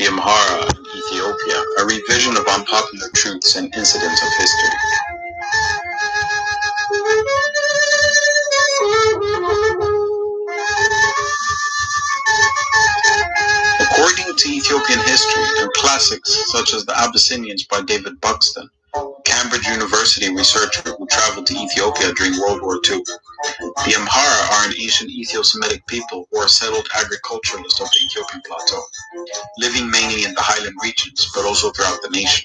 The Amhara in Ethiopia, a revision of unpopular truths and incidents of history. According to Ethiopian history and classics such as The Abyssinians by David Buxton, Cambridge University researcher who traveled to Ethiopia during World War II, the Amhara are an ancient Ethio-Semitic people who are settled agriculturalists of the Ethiopian plateau, living mainly in the highland regions, but also throughout the nation.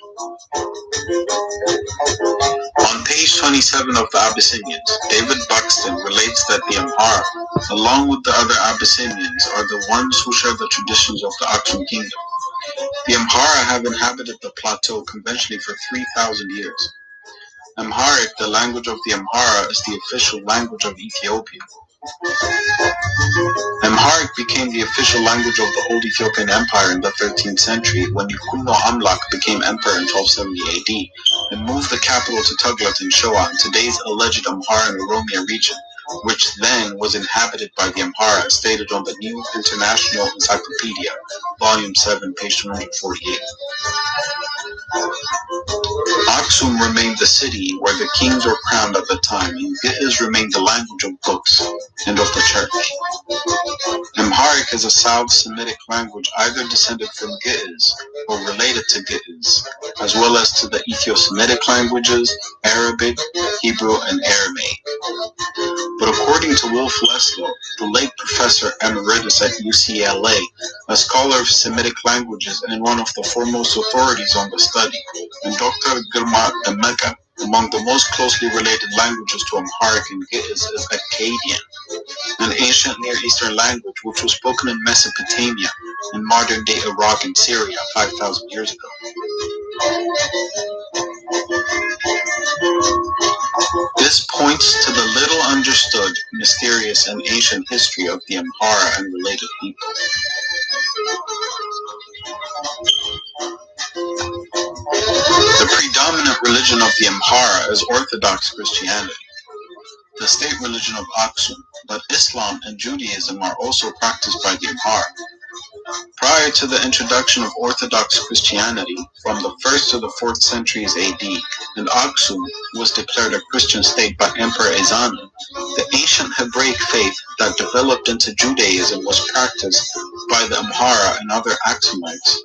On page 27 of the Abyssinians, David Buxton relates that the Amhara, along with the other Abyssinians, are the ones who share the traditions of the Aksum kingdom. The Amhara have inhabited the plateau conventionally for 3,000 years. Amharic, the language of the Amhara, is the official language of Ethiopia. Amharic became the official language of the old Ethiopian Empire in the 13th century when Yukunno Amlak became emperor in 1270 AD and moved the capital to Tuglat in Shoa in today's alleged Amhara and Oromia region, which then was inhabited by the Amhara, as stated on the New International Encyclopedia, Volume 7, page 248. Aksum remained the city where the kings were crowned at the time, and Giz remained the language of books and of the church. Amharic is a South Semitic language either descended from Giz or related to Giz, as well as to the Ethio-Semitic languages, Arabic, Hebrew, and Aramaic. But according to Wolf Leslow, the late professor emeritus at UCLA, a scholar of Semitic languages and one of the foremost authorities on the study, and Dr. Girma Emeka, among the most closely related languages to Amharic and Giz is Akkadian, an ancient Near Eastern language which was spoken in Mesopotamia and modern-day Iraq and Syria 5,000 years ago. This points to the little understood, mysterious, and ancient history of the Amhara and related people. The predominant religion of the Amhara is Orthodox Christianity, the state religion of Aksum, but Islam and Judaism are also practiced by the Amhara. Prior to the introduction of Orthodox Christianity, from the 1st to the 4th centuries AD, and Aksum was declared a Christian state by Emperor Ezana, the ancient Hebraic faith that developed into Judaism was practiced by the Amhara and other Aksumites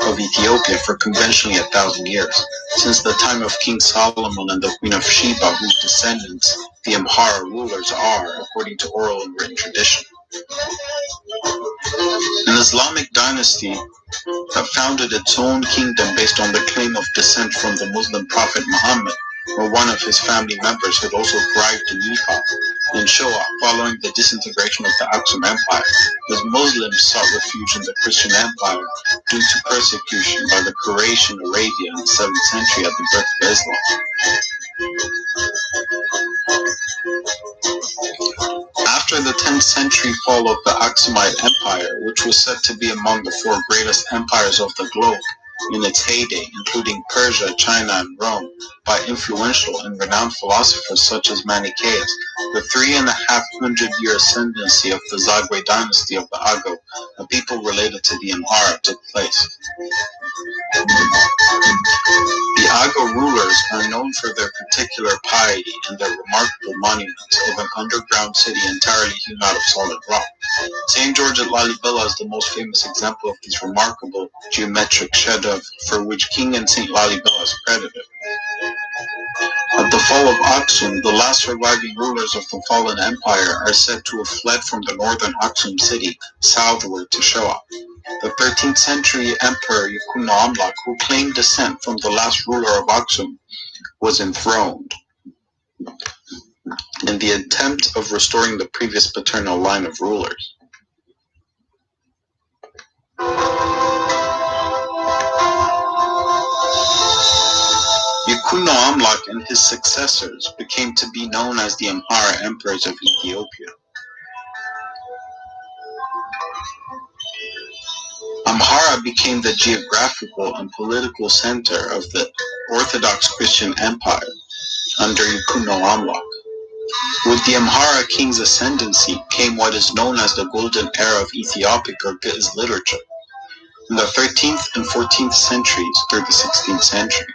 of Ethiopia for conventionally 1,000 years, since the time of King Solomon and the Queen of Sheba, whose descendants the Amhara rulers are, according to oral and written tradition. An Islamic dynasty that founded its own kingdom based on the claim of descent from the Muslim prophet Muhammad, where one of his family members had also thrived in Nepal, in Shoa, following the disintegration of the Aksum Empire, as Muslims sought refuge in the Christian Empire due to persecution by the Quraysh in Arabia in the 7th century at the birth of Islam. After the 10th century fall of the Aksumite Empire, which was said to be among the 4 greatest empires of the globe in its heyday, including Persia, China, and Rome, by influential and renowned philosophers such as Manichaeus, the 3,500-year ascendancy of the Zagwe dynasty of the Ago, a people related to the Amhara, took place. The Ago rulers are known for their particular piety and their remarkable monuments of an underground city entirely hewn out of solid rock. St. George at Lalibela is the most famous example of these remarkable geometric chefs for which King and St. Lalibela is credited. At the fall of Aksum, the last surviving rulers of the fallen empire are said to have fled from the northern Aksum city southward to Shoa. The 13th century emperor Yukunno Amlak, who claimed descent from the last ruler of Aksum, was enthroned in the attempt of restoring the previous paternal line of rulers. Yukunno Amlak and his successors became to be known as the Amhara emperors of Ethiopia. Amhara became the geographical and political center of the Orthodox Christian Empire under Yukunno Amlak. With the Amhara king's ascendancy came what is known as the golden era of Ethiopic or Giz literature. in the 13th and 14th centuries through the 16th century.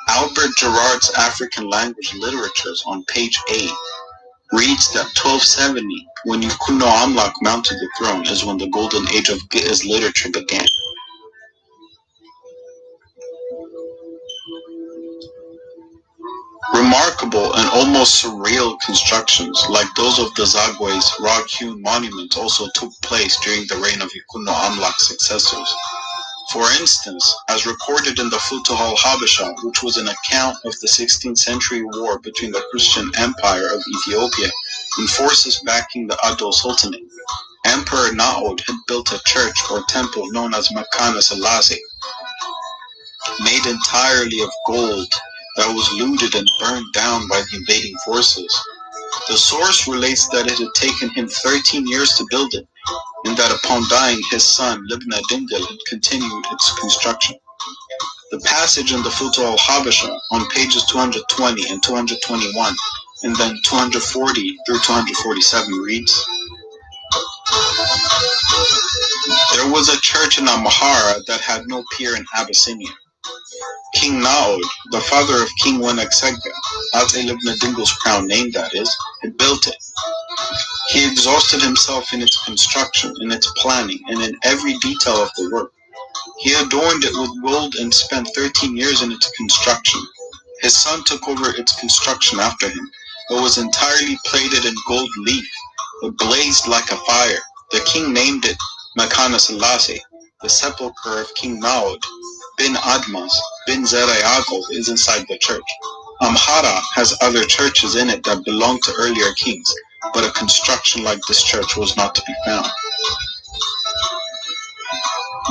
Albert Gerard's African Language Literatures on page 8 reads that 1270, when Yukuno Amlak mounted the throne, is when the golden age of Giz literature began. Remarkable and almost surreal constructions, like those of the Zagwe's rock-hewn monuments, also took place during the reign of Yukuno Amlak's successors. For instance, as recorded in the Futuh al-Habasha, which was an account of the 16th century war between the Christian Empire of Ethiopia and forces backing the Ado Sultanate, Emperor Naod had built a church or temple known as Makana Selassie, made entirely of gold, that was looted and burned down by the invading forces. The source relates that it had taken him 13 years to build it, and that upon dying his son, Libna Dingle, had continued its construction. The passage in the Futuh al-Habasha on pages 220 and 221, and then 240 through 247 reads, "There was a church in Amhara that had no peer in Abyssinia. King Naod, the father of King Wenagsega, Ate Libna Dingle's crown name that is, had built it. He exhausted himself in its construction, in its planning, and in every detail of the work. He adorned it with gold and spent 13 years in its construction. His son took over its construction after him. It was entirely plated in gold leaf. It blazed like a fire. The king named it Makana Selassie, the sepulchre of King Naod. Bin Admas, Bin Zerayagov is inside the church. Amhara has other churches in it that belong to earlier kings, but a construction like this church was not to be found."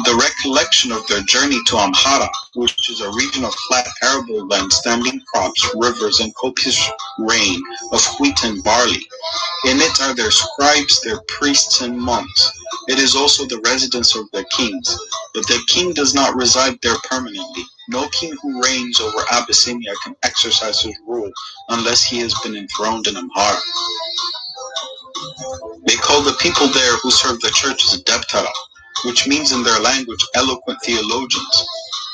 The recollection of their journey to Amhara, which is a region of flat arable land, standing crops, rivers, and copious rain of wheat and barley. In it are their scribes, their priests, and monks. It is also the residence of their kings, but the king does not reside there permanently. No king who reigns over Abyssinia can exercise his rule unless he has been enthroned in Amhara. They call the people there who serve the churches Debtara, which means in their language eloquent theologians.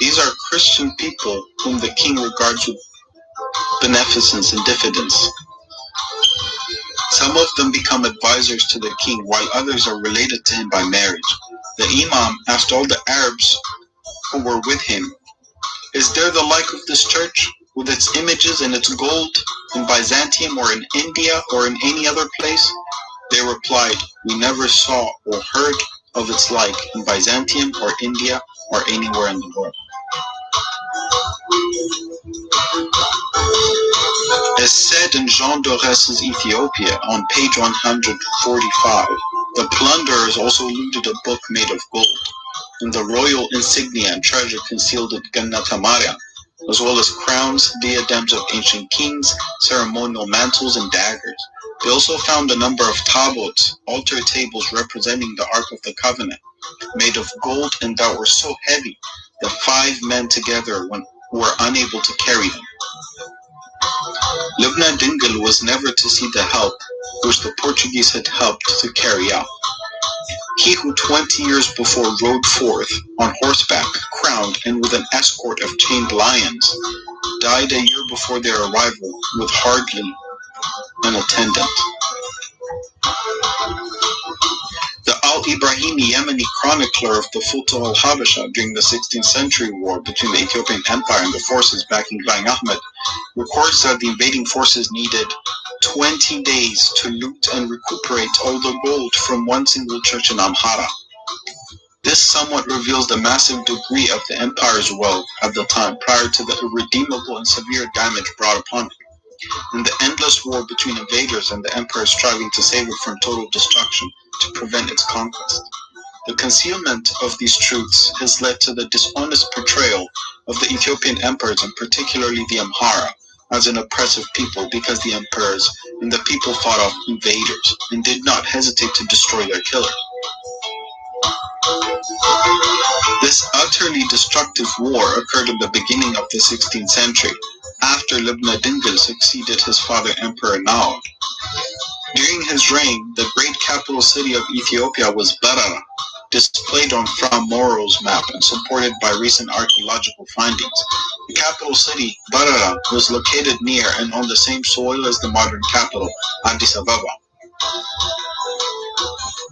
These are Christian people whom the king regards with beneficence and diffidence. Some of them become advisors to the king, while others are related to him by marriage. The imam asked all the Arabs who were with him, "Is there the like of this church, with its images and its gold, in Byzantium or in India or in any other place?" They replied, "We never saw or heard of its like in Byzantium or India or anywhere in the world." As said in Jean Dorés's Ethiopia on page 145, the plunderers also looted a book made of gold, and the royal insignia and treasure concealed at Gannatamaria, as well as crowns, diadems of ancient kings, ceremonial mantles, and daggers. They also found a number of tabots, altar tables representing the Ark of the Covenant, made of gold and that were so heavy that 5 men together were unable to carry them. Libna Dingle was never to see the help which the Portuguese had helped to carry out. He who 20 years before rode forth on horseback, crowned, and with an escort of chained lions, died a year before their arrival with hardly an attendant. The Al-Ibrahimi Yemeni chronicler of the Futuh al-Habasha during the 16th century war between the Ethiopian Empire and the forces backing Ghain Ahmed records that the invading forces needed 20 days to loot and recuperate all the gold from one single church in Amhara. This somewhat reveals the massive degree of the empire's wealth at the time prior to the irredeemable and severe damage brought upon it, and the endless war between invaders and the empire striving to save it from total destruction to prevent its conquest. The concealment of these truths has led to the dishonest portrayal of the Ethiopian emperors, and particularly the Amhara, as an oppressive people, because the emperors and the people fought off invaders and did not hesitate to destroy their killers. This utterly destructive war occurred in the beginning of the 16th century, after Libna Dingle succeeded his father Emperor Naod. During his reign, the great capital city of Ethiopia was Berara, displayed on Fra Moro's map and supported by recent archaeological findings. The capital city, Barara, was located near and on the same soil as the modern capital, Addis Ababa,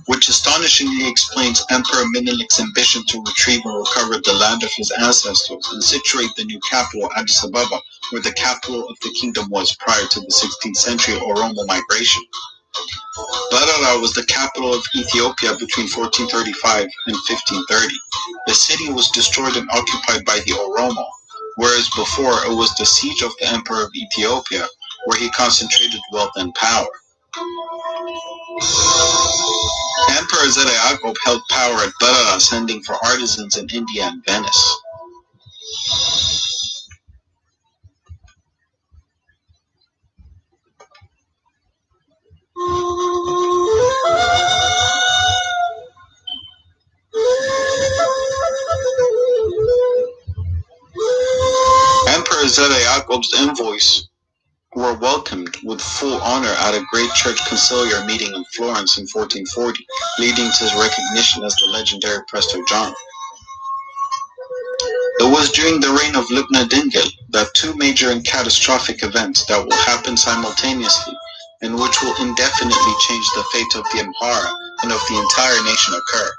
which astonishingly explains Emperor Menelik's ambition to retrieve and recover the land of his ancestors and situate the new capital, Addis Ababa, where the capital of the kingdom was prior to the 16th century Oromo migration. Barara was the capital of Ethiopia between 1435 and 1530. The city was destroyed and occupied by the Oromo, whereas before it was the siege of the Emperor of Ethiopia, where he concentrated wealth and power. Emperor Zeta Yaqub held power at Barara, sending for artisans in India and Venice. Emperor Zeta Yaqub's envoys were welcomed with full honor at a great church conciliar meeting in Florence in 1440, leading to his recognition as the legendary Prester John. It was during the reign of Lubna Dingil that two major and catastrophic events that will happen simultaneously and which will indefinitely change the fate of the Amhara and of the entire nation occur.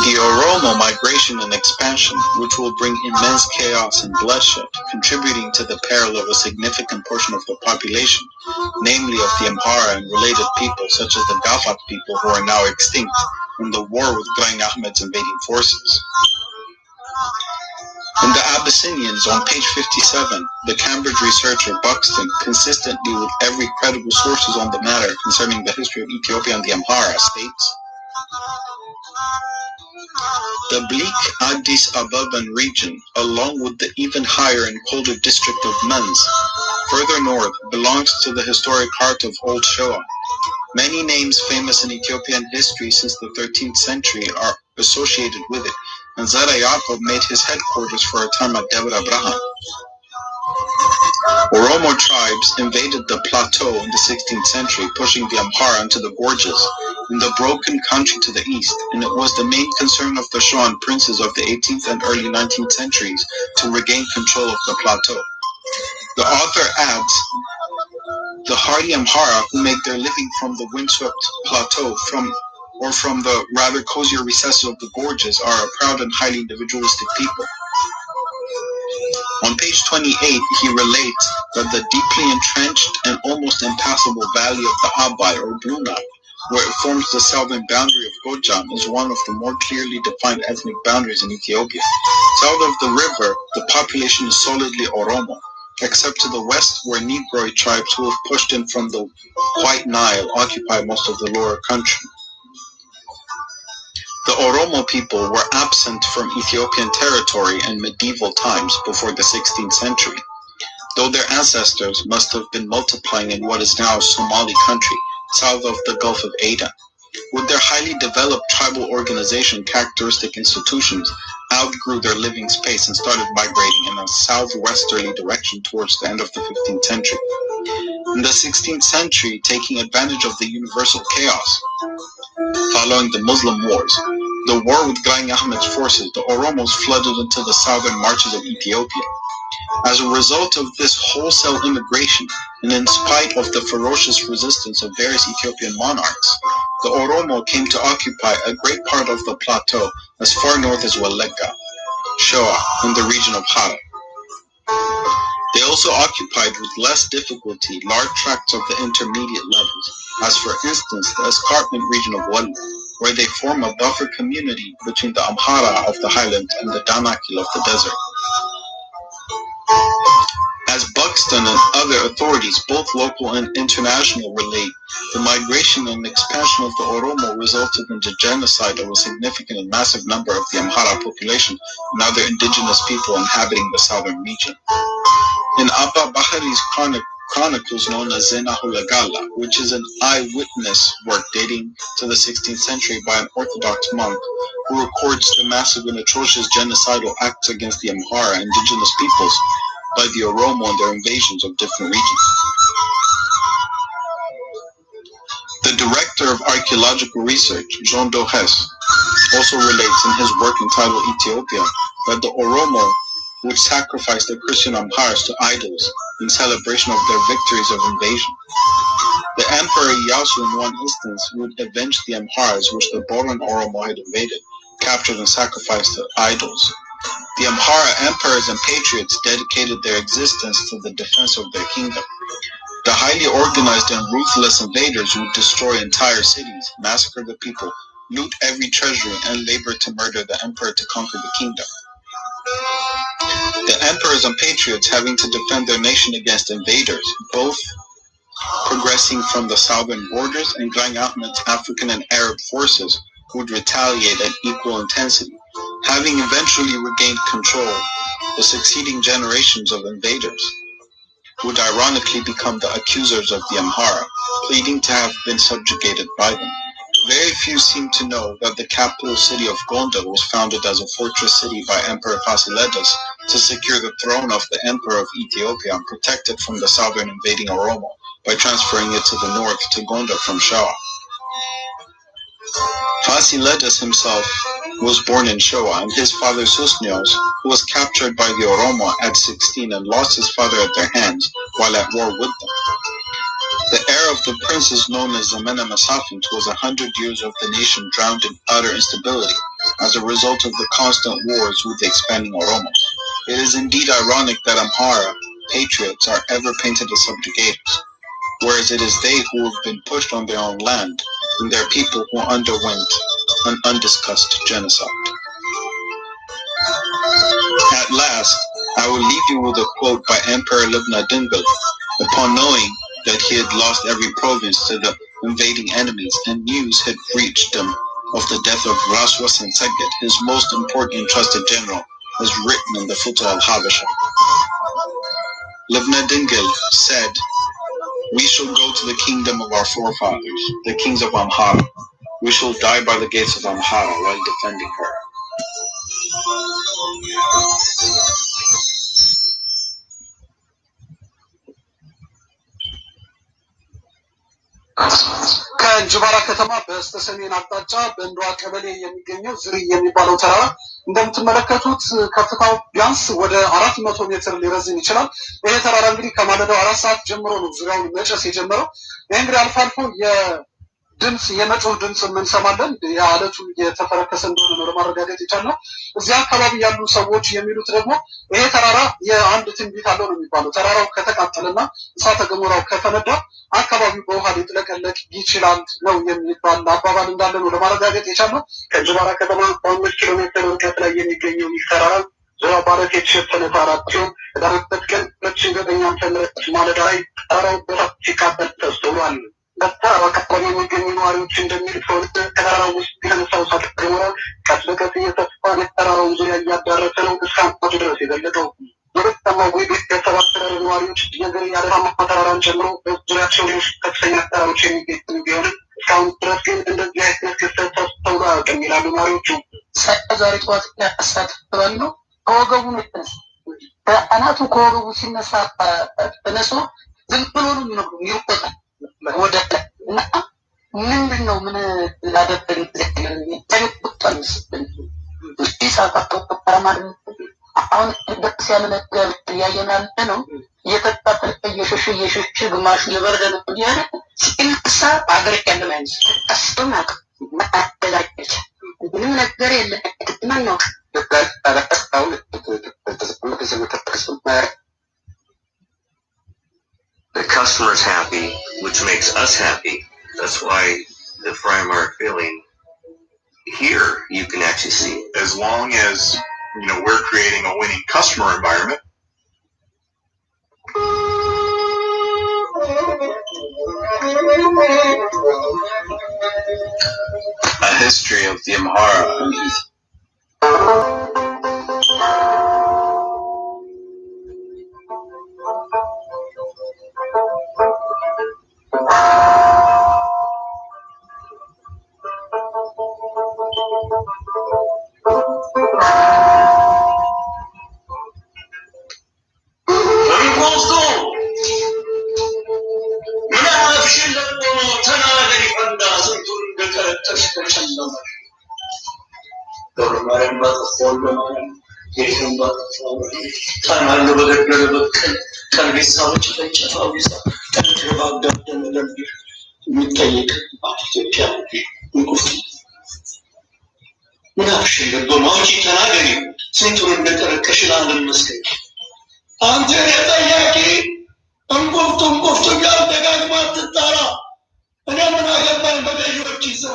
The Oromo migration and expansion, which will bring immense chaos and bloodshed, contributing to the peril of a significant portion of the population, namely of the Amhara and related people such as the Gafat people who are now extinct, in the war with Grain Ahmed's invading forces. In the Abyssinians, on page 57, the Cambridge researcher Buxton, consistently with every credible sources on the matter concerning the history of Ethiopia and the Amhara, states, the bleak Addis Ababan region, along with the even higher and colder district of Mans, further north, belongs to the historic heart of Old Shoa. Many names famous in Ethiopian history since the 13th century are associated with it, and Zara Yaqub made his headquarters for a time at Debre Abraham. Oromo tribes invaded the plateau in the 16th century, pushing the Amhara into the gorges in the broken country to the east, and it was the main concern of the Shoan princes of the 18th and early 19th centuries to regain control of the plateau. The author adds, the hardy Amhara, who make their living from the windswept plateau from the rather cozier recesses of the gorges, are a proud and highly individualistic people. On page 28, he relates that the deeply entrenched and almost impassable valley of the Abai or Blue Nile, where it forms the southern boundary of Gojam, is one of the more clearly defined ethnic boundaries in Ethiopia. South of the river, the population is solidly Oromo, except to the west, where Negroid tribes who have pushed in from the White Nile occupy most of the lower country. The Oromo people were absent from Ethiopian territory in medieval times before the 16th century, though their ancestors must have been multiplying in what is now Somali country, south of the Gulf of Aden. With their highly developed tribal organization, characteristic institutions outgrew their living space and started migrating in a southwesterly direction towards the end of the 15th century. In the 16th century, taking advantage of the universal chaos following the Muslim wars, the war with Grain Ahmed's forces, the Oromos flooded into the southern marches of Ethiopia. As a result of this wholesale immigration, and in spite of the ferocious resistance of various Ethiopian monarchs, the Oromo came to occupy a great part of the plateau as far north as Wallagga, Shoa, in the region of Hara. They also occupied with less difficulty large tracts of the intermediate levels, as for instance the escarpment region of Wallo, where they form a buffer community between the Amhara of the highlands and the Danakil of the desert. As Buxton and other authorities, both local and international, relate, the migration and expansion of the Oromo resulted in the genocide of a significant and massive number of the Amhara population and other indigenous people inhabiting the southern region. In Abba Bahari's chronicles known as Zena Hulagala, which is an eyewitness work dating to the 16th century by an Orthodox monk who records the massive and atrocious genocidal acts against the Amhara indigenous peoples by the Oromo and their invasions of different regions. author of archaeological research, Jean Dohes, also relates in his work entitled Ethiopia that the Oromo would sacrifice the Christian Amharas to idols in celebration of their victories of invasion. The Emperor Iyasu in one instance would avenge the Amharas which the Boran Oromo had invaded, captured and sacrificed to idols. The Amhara emperors and patriots dedicated their existence to the defense of their kingdom. The highly organized and ruthless invaders would destroy entire cities, massacre the people, loot every treasury, and labor to murder the emperor to conquer the kingdom. The emperors and patriots having to defend their nation against invaders, both progressing from the southern borders and going out into African and Arab forces, would retaliate at equal intensity. Having eventually regained control, the succeeding generations of invaders would ironically become the accusers of the Amhara, pleading to have been subjugated by them. Very few seem to know that the capital city of Gondar was founded as a fortress city by Emperor Fasilides to secure the throne of the Emperor of Ethiopia and protect it from the southern invading Oromo by transferring it to the north to Gondar from Shawa. Fasilides himself was born in Showa, and his father Susnios, who was captured by the Oromo at 16 and lost his father at their hands while at war with them. The heir of the princes known as Zamena Masafint was 100 years of the nation drowned in utter instability as a result of the constant wars with the expanding Oromo. It is indeed ironic that Amhara patriots are ever painted as subjugators, whereas it is they who have been pushed on their own land and their people who underwent an undiscussed genocide. At last, I will leave you with a quote by Emperor Livna Dingle. Upon knowing that he had lost every province to the invading enemies and news had reached him of the death of Raswa Senseget, his most important and trusted general, as written in the Futuh al-Habasha. Livna Dingle said, "We shall go to the kingdom of our forefathers, the kings of Amhara. We shall die by the gates of Amhara while defending her." ከእንጅባራ ከተማ በስተ ሰሜን አቅጣጫ በእንዷ ቀበሌ የሚገኘው ዝርይ የሚባለው ተራራ እንደምትመለከቱት ከፍታው ቢያንስ ወደ 400 ሜትር ሊረዝም ይችላል። ይሄ ተራራ እንግዲህ ከማለዳው 4 ሰዓት ጀምሮ ነው ዙሪያውን መጨስ የጀመረው። ይሄ እንግዲህ አልፎ አልፎ የድምጽ የመጮህ ድምጽ እንሰማለን። የአለቱ የተፈረከሰ እንደሆነ ነው ለማረጋገጥ የቻልነው። እዚህ አካባቢ ያሉ ሰዎች የሚሉት ደግሞ ይሄ ተራራ የአንድ ትንቢት አለው ነው የሚባለው። ተራራው ከተቃጠለና እሳተ ገሞራው ከፈነዳ አካባቢው በውሃ ሊጥለቀለቅ ይችላል ነው የሚባል አባባል እንዳለ ነው ለማረጋገጥ የቻልነው። ከእንጅባራ ከተማ በ5 ኪሎ ሜትር ርቀት ላይ የሚገኘው ይህ ተራራ ዙሪያው በአለት የተሸፈነ ተራራ ሲሆን ህዳር 2 ቀን 2009 ዓ.ም ማለዳ ላይ ተራራው በእሳት ሲቃጠል ተስተውሏል። በተራራው አካባቢ የሚገኙ ነዋሪዎች እንደሚሉት ከሆነ ተራራው ውስጥ የተነሳው እሳተ ገሞራ ቀስ በቀስ እየተስፋ የተራራውን ዙሪያ እያዳረሰ ነው እስካሁን ድረስ የዘለቀው። የበተማው ቤተሰብ አስተዳደር ነዋሪዎች የዘር ያለማ ተራራን ጨምሮ በዙሪያቸው ሌሎች ከፍተኛ ተራሮች የሚገኙ ቢሆንም እስካሁን ድረስ ግን እንደዚህ አይነት ክስተት ተስተውሎ አያውቅም ይላሉ ነዋሪዎቹ። ዛሬ ጠዋት ያሳተባል ነው ከወገቡ ምትነስ በአናቱ ከወገቡ ሲነሳ ተነሶ ዝም ብሎ ነው የሚነግሩ ይቆጣል ወደ እና ምንድን ነው ምን ላደረግ ተንቁጣል አሁን ደስ ያለ ነገር እያየን ያለ ነው። እየተጣጠለ እየሸሸ ግማሹ የበረደ ነው እያለ ሲነሳ አገር ያለ ማለት አስተማቅ ማተላጭ ምንም ነገር የለም። ማን ነው The customer's happy, which makes us happy. That's why the Freimark feeling here you can actually see. As long as we're creating a winning customer environment. A history of the Amhara and በማርያም ባጠፋው በማርያም የትም ባጠፋው ታናለ በገደለበት ቀን ቤተሰቦች ተጨፋው ይሳ ተባጋደ ነገር የሚጠይቅ ኢትዮጵያ እንቁፍ ምናፍሽ በማውጪ ተናገሪ ስንቱን እንደተረከሽ ለዓለም መስከኝ አንተ የጠያቂ እንቁፍቱ ጋር ደጋግማ ትጣራ እኔ ምን አገባኝ በገዢዎች ይስራ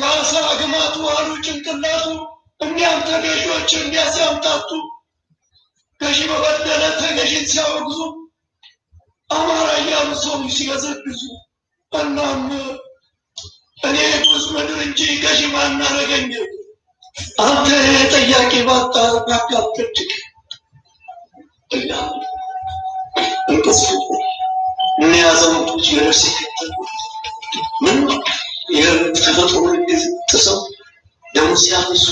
ያሳ ግማቱ አሉ ጭንቅላቱ እንዲያም ተገዢዎች እንዲያሲያምታቱ ገዢ በበደለ ተገዢን ሲያወግዙ አማራ እያሉ ሰው ሲገዘግዙ እናም እኔ ጉዝ ምድር እንጂ ገዢ ማናረገኝ አንተ ጠያቂ ባጣ ባካትክ እኔ ያዘሙቶች የደርስ ይከተሉ ምን የተፈጥሮ ህግ ጥሰው ደሞ ሲያነሱ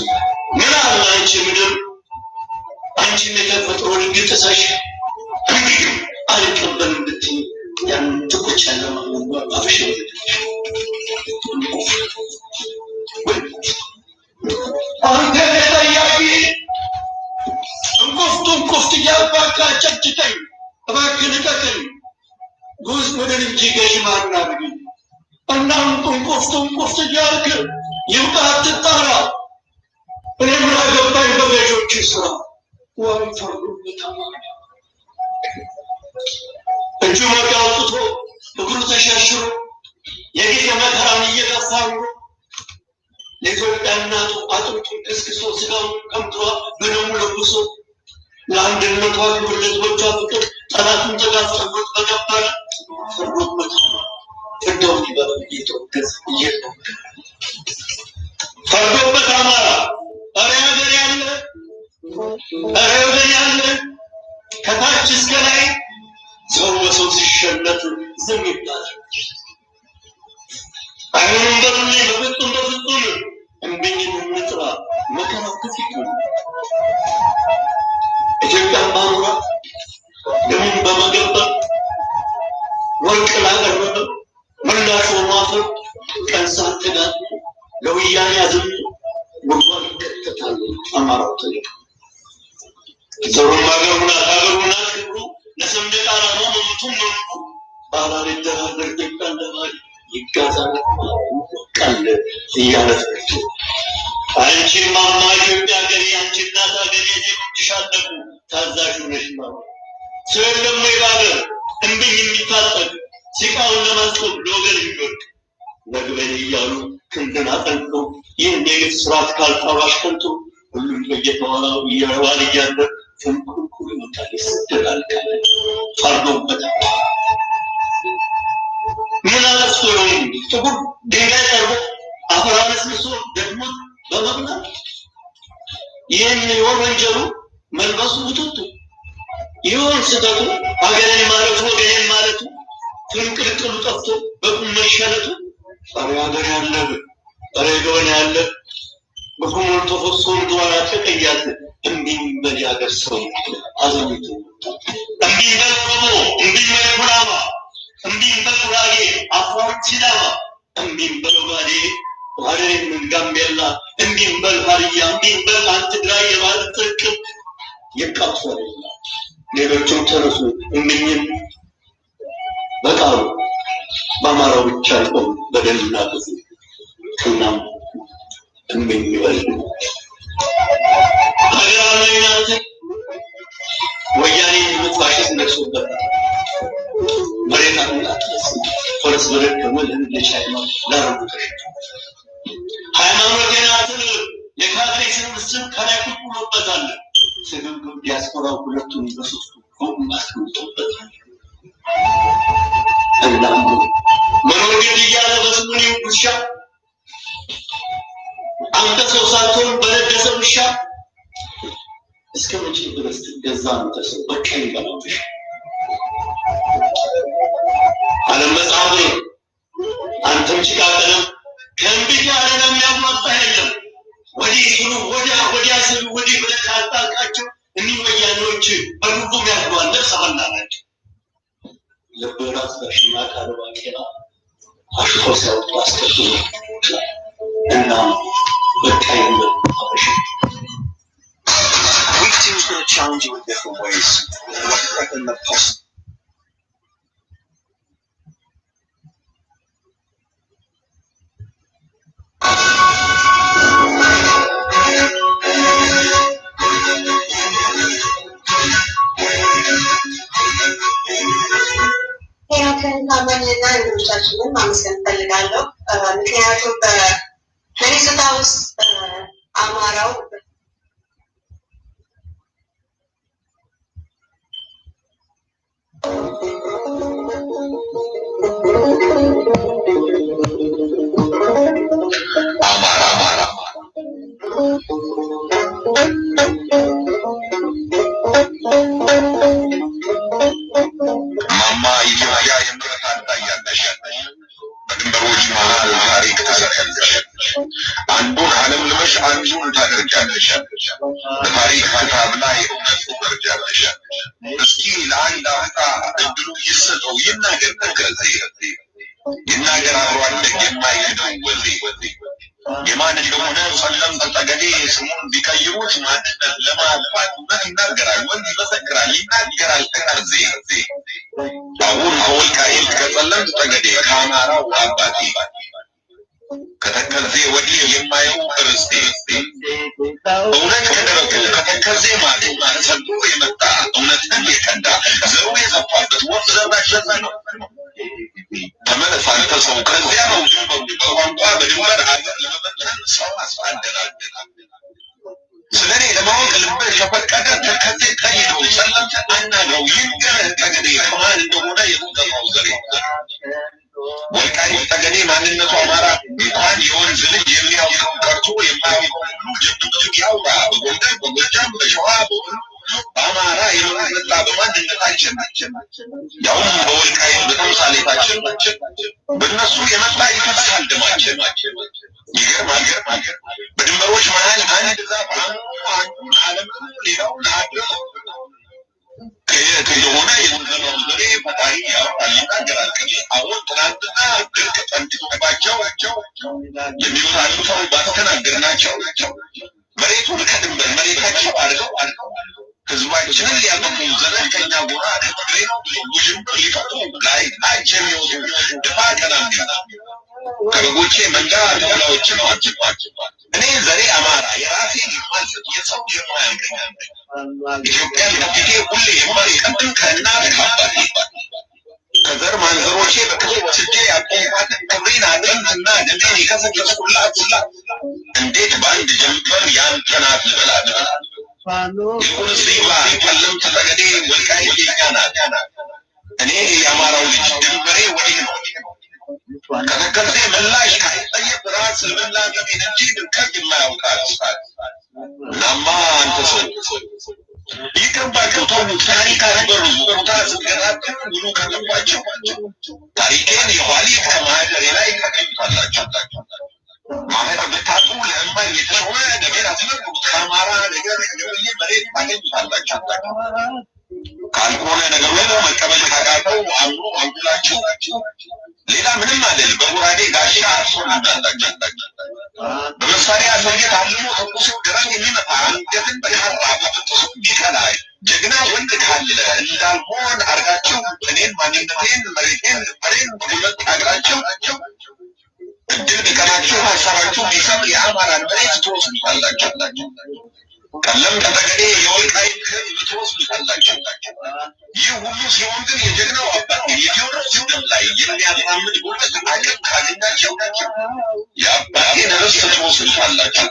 ምን አለ አንቺ ምድር አንቺ የተፈጥሮ ህግ ጥሰሽ አልቀበልም ብትይ ያን ትቆጫለ ማለት አፍሽ አንተ ጠያቂ እንቁፍት እያባካ ጨጭተኝ እባክህ ልቀቀኝ ጉዝ ምድር እንጂ ገዢ ማናረገኝ እናም እንቁፍት እያልክ ይብቃ አትጣራ እኔ ምን አገባኝ በገዢዎች ስራ ዋይ ፈርዶበት አማራ እጁ መርጋ አውጥቶ እግሩ ተሻሽሮ የጌታ መከራን እየገፋ ነው ለኢትዮጵያ እናቱ አጥንቱ እስክሶ ስጋው ቀምጥሯ በደሙ ለብሶ ለአንድነቷ ክብር ለህዝቦቿ ፍቅር ጠላቱን ተጋፍጦበት በገባረ ፈርዶበት ፍዳውን ይበላል እየተወገዘ ፈርዶበት አማራ ኧረ ሀገር ያለ ኧረ ወገን ያለ ከታች እስከ ላይ ሰው በሰው ሲሸለት ዝም ይባላል አይኑን በሩኝ በፍጹም እምቢኝን እንጥራ መከራው ከፊት ነው ኢትዮጵያን ማኖራት ደሙን በመገበር ወርቅ ላቀረበ ምላሹ ማፈር ቀን ሰዓት ተጋጥ ለወያኔ ያዝም ጉድጓድ ይከተታል አማራው ተለቅ ዘሩን ሀገሩና ክብሩ ለሰንደቅ ዓላማው መብቱን መብቱ ባላል ደራደር ደቃን ለማለት ይጋዛል ቃል እያለፈቱ አንቺ ማማ ኢትዮጵያ ገሪ አንቺ እናት አገሬ ዜጎችሽ አለቁ ታዛዡ ነሽ ማለት ስለለም ይባገር እንብኝ የሚታጠቅ ሲቃውን ለማስቆም ለወገን የሚወድቅ ነግበን እያሉ ክንድን አጠንቀው ይህን የግፍ ስርዓት ካልጣባሽ ከንቱ ሁሉም በየተዋላው እየረዋል እያለ ፍንኩርኩር ይመጣል ይሰደዳል ካለ ፈርዶበታል ምን አለስቶ ነው ጥቁር ድንጋይ ቀርቦ አፈር አለስልሶ ደግሞ በመብላት ይህን የሆን ወንጀሉ መልበሱ ውጥቱ ይሆን ስህተቱ ሀገርን ማለቱ ወገንን ማለቱ ፍንቅልቅሉ ጠፍቶ በቁም መሸለቱ ኧረ ሀገር ያለ ኧረ ገበን ያለ በኩሞል ተፈሶ ምድዋና ተቀያለ እምቢኝ በል የሀገር ሰው አዘሚቱ እምቢኝ በል ኦሮሞ እምቢኝ በል ኩናማ እምቢኝ በል ጉራጌ አፋር ሲዳማ እምቢኝ በል ኦጋዴ ሀረሪም ጋምቤላ እምቢኝ በል ሀዲያ እምቢኝ በል ትግራይ የባህል ጥቅም ይቃጠላል ሌሎችም ተነሱ እምቢኝን በቃሉ በአማራው ብቻ አይቆም በደልና ግፍ እናም እምቢኝ ይበል ሀገር አለኝናት ወያኔ ፋሽስት ነግሶበት መሬት አምላክስ ፈረስ በረድ ከሞልን ለቻይና ላረቡ ተሽቶ ሃይማኖቴናትን የካድሬ ስብስብ ከላይ ቁጭ ብሎበታል ስግብግብ ዲያስፖራው ሁለቱን በሶስቱ ሁሉም አስቀምጦበታል እናም መኖር ግድ እያለ በስሙኒ ውሻ አንተ ሰው ሳትሆን በነደሰ ውሻ እስከ መቼ ድረስ ትገዛ አንተ ሰው በቀኝ በላብሽ ዓለም መጽሐፍ ነው አንተም ጭቃቀለም ከእንግዲህ ዓለም ያሟጣ የለም ወዲህ ስሉ ወዲያ ስሉ ወዲህ ብለህ ካልጣልቃቸው እኒህ ወያኔዎች በዱቡም ያድጓል ነፍሰበላ ናቸው ልብ ራስ በሽማ ካልባቄላ አሽፎ ሲያወጡ አስከትሎ Week 2 is going to challenge you in different ways. In the post. ሄኖክን ታማኝና ልጆቻችንን ማመስገን እፈልጋለሁ። ምክንያቱም በሚኒሶታ ውስጥ አማራው ማማ ኢትዮጵያ የምትታጣ ያለሽ በድንበሮች መሃል ታሪክ ትሰሪያለሽ። አንዱን ዓለም ልመሽ አንዱን ታደርጊያለሽ። በታሪክ ክታብ ላይ እውነት ትወርጃለሽ። እስኪ ለአንድ አፍታ እድሉ ይሰጠው ይናገር ከዚህ ይናገር አብሮ አደግ የማይክደው ወዜ የማን እንደሆነ ሰለምት ጠገዴ ስሙን ቢቀይሩት ማንነት ለማጥፋት እውነት ይናገራል፣ ወንድ ይመሰክራል፣ ይናገራል ከዚህ አሁን ከወልቃይት ከጸለምት ጠገዴ ከአማራው አባቴ ከተከዜ ወዲህ የማየው ርስቴ እውነት ከደረቁ ከተከዜ ማዶ ሰልቶ የመጣ እውነትን የቀዳ ዘሩ የሰፋበት ወፍ ዘራሽ ነው። ተመለስ አንተ ሰው ከዚያ ነው በቋንቋ በድንበር አገር ለመበተን ሰው አስፋደናል። ስለኔ ለማወቅ ልብህ ከፈቀደ ተከዜ ጠይቀው ሰለምት አናግረው ይንገርህ ጠገዴ ከማን እንደሆነ የተጠራው ዘሬ ወልቃይት ጠገዴ ማንነቱ አማራ እንኳን የወንዝ ልጅ የሚያውቀው ቀርቶ የማያውቀው ሁሉ ጅብ ያውራ በጎንደር በጎጃም በሸዋ በወሎ በአማራ የመጣ በማንነታችን ያውም በወልቃይት በተምሳሌታችን በእነሱ የመጣ ይፈሳል ደማችን። ይገርማል በድንበሮች መሀል አንድ ዛፍ አንዱን ዓለም ሌላውን አድረው ከየት እንደሆነ የዘመናው ዘሬ ፈጣሪ ያወጣል ይናገራል። አሁን ትናንትና ድርቅ ጠንትባቸው የሚመሳሉተው ባስተናገርናቸው መሬቱን ከድንበር መሬታቸው አድርገው ህዝባችንን ሊያጠፉ ዘለልተኛ ጎራ ከትግሬ ነው ውዥንብር ሊፈቱ ላይ ታች የሚወጡ ደፋ ቀና ከበጎቼ መንጋ ተኩላዎችን አጅባቸው እኔ ዘሬ አማራ የራሴ የማልሰጥ የሰው የማያገኝ ኢትዮጵያን ከፊቴ ሁሌ የማይቀድም ከእናት ከአባቴ ከዘር ማንዘሮቼ በክፉ ወስጄ ያቆምኳትን ክብሬን አጥንትና ደሜን የከሰከስኩላት እንዴት በአንድ ጀንበር ያንተ ናት ልበላት? ይሁንስ ይብላ ጠለምት ጠገዴ ወልቃይት የኛ ናት። እኔ የአማራው ልጅ ድንበሬ ወዲህ ነው። ከተከዜ ምላሽ ካይጠየቅ ራስ ልምላገሜን እንጂ ድንከት የማያውቃት እናማ አንተ ሰው ይገባቸው ተውት። ታሪክ አትበርዙ ቦታ ስትገናቸው ብሎ ከገባቸው ታሪኬን የኋሊት ከማህደሬ ላይ ታገኙታላችሁ። ማህደር ብታጡ ለእማኝ የተሾመ ደሜን አትመርቁት። ከአማራ ነገር ገበዬ መሬት ታገኙታላችሁ። ካልሆነ ነገሩ መቀበል ካቃተው አምሮ አንጉላችሁ ሌላ ምንም አይደል። በጉራዴ ጋሻ አርሶን እንዳላችሁ በመሳሪያ ሰውየት አልሞ ተኩሶ ግራኝ የሚመጣ አንገትን በካራ በጥሶ የሚቀላ ጀግና ወንድ ካለ እንዳልሆን አርጋችሁ እኔን ማንነቴን መሬቴን ድንበሬን በሁለት አግራችሁ እድል ቢቀናችሁ ሀሳባችሁ ቢሰምር የአማራን መሬት ትወስዱታላችሁ። ጠለምት ጠገዴ የወልቃይት ሕዝብ ትወስዱታላችሁ። ይህ ሁሉ ሲሆን ግን የጀግናው አባት የቴዎድሮስ ደም ላይ የሚያራምድ ጉልበት አቅም ካገኛቸው የአባቴን ርስት ትወስዱታላችሁ።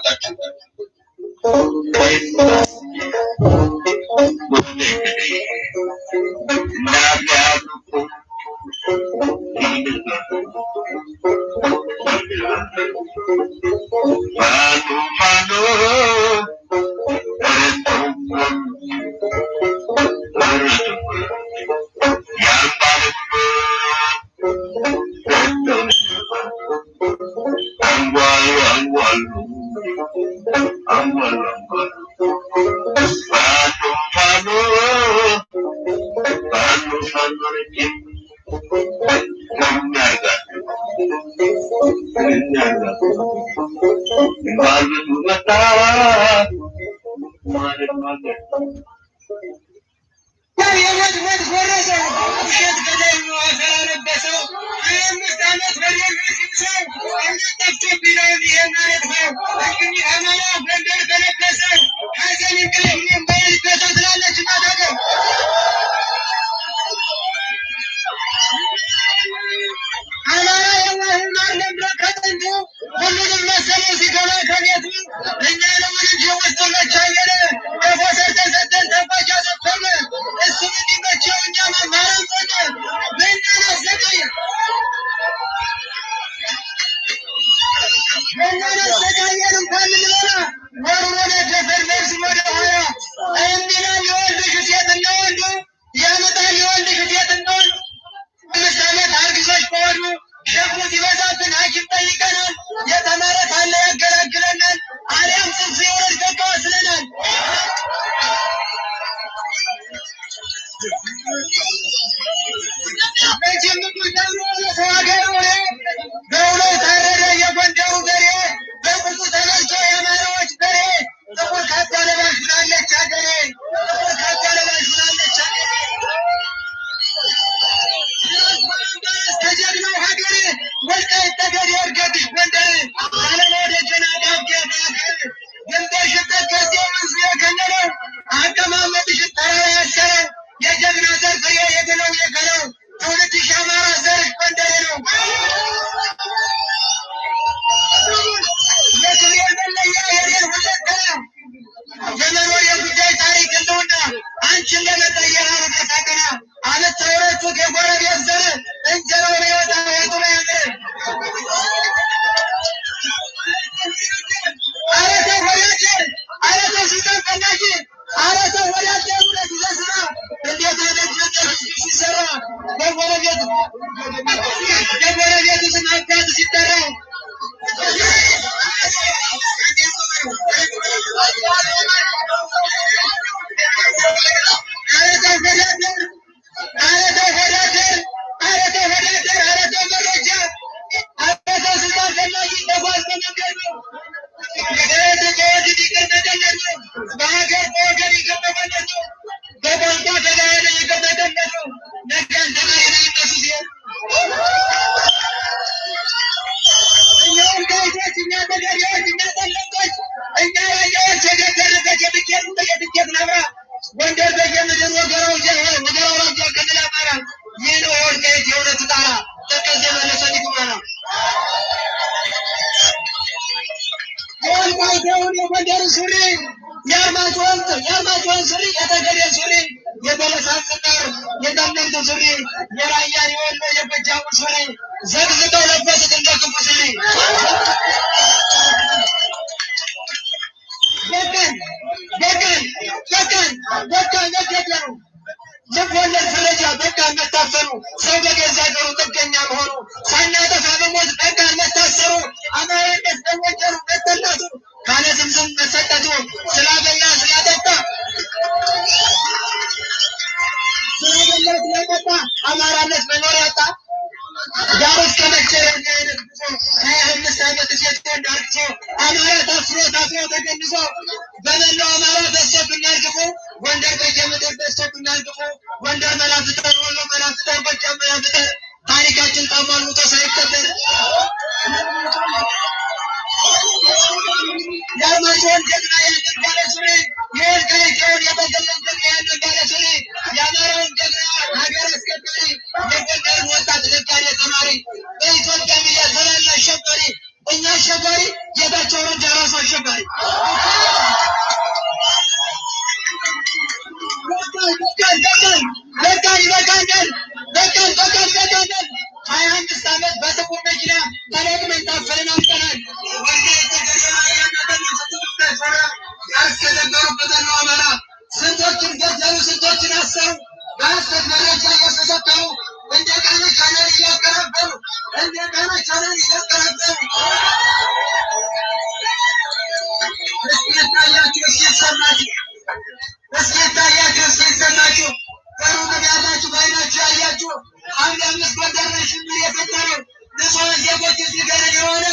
ብዙ ዜጎች ሲገድል የሆነ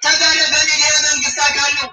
ተጋረ በሚል የመንግስት አካል ነው።